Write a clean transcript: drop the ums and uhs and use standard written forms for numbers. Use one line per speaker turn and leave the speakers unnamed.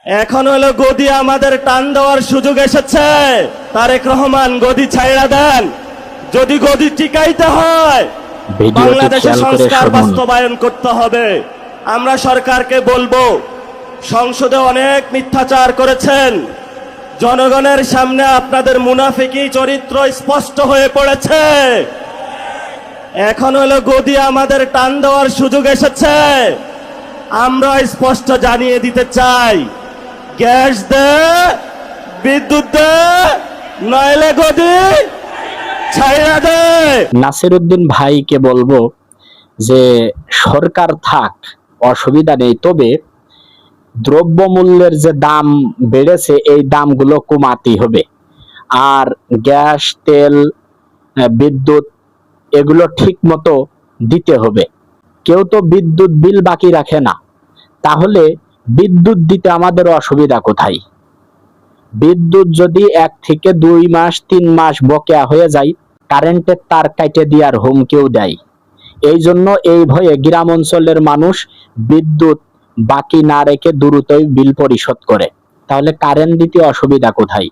এখন হলো গদি আমাদের টান দেওয়ার সুযোগ এসেছে। তারেক রহমান গদি ছাইড়া দেন। যদি গদি টিকাইতে হয় বাংলাদেশে সংস্কার বাস্তবায়ন করতে হবে। আমরা সরকারকে বলবো, সংসদে অনেক মিথ্যাচার করেছেন, জনগণের সামনে আপনাদের মুনাফিকি চরিত্র স্পষ্ট হয়ে পড়েছে। এখন হলো গদি আমাদের টান দেওয়ার সুযোগ এসেছে। আমরা স্পষ্ট জানিয়ে দিতে চাই, গ্যাস দে, বিদ্যুৎ দে, নইলে গদি ছাইড়া দে।
নাসিরউদ্দিন ভাইকে বলবো যে সরকার থাক, অসুবিধা নেই, তবে দ্রব্যমূল্যের যে দাম বেড়েছে এই দামগুলো কমাতে হবে। আর গ্যাস, তেল, বিদ্যুৎ এগুলো ঠিক মতো দিতে হবে। কেউ তো বিদ্যুৎ বিল বাকি রাখে না, তাহলে বিদ্যুৎ দিতে আমাদের অসুবিধা কোথায়? বিদ্যুৎ যদি 1 থেকে 2 মাস 3 মাস বকেয়া হয়ে যায়, কারেন্টের তার কাটে দেওয়ার হুমকিও দেয়। এই জন্য এই ভয়ে গ্রাম অঞ্চলের মানুষ বিদ্যুৎ বাকি না রেখে দ্রুতই বিল পরিশোধ করে। তাহলে কারেন্ট দিতে অসুবিধা কোথায়?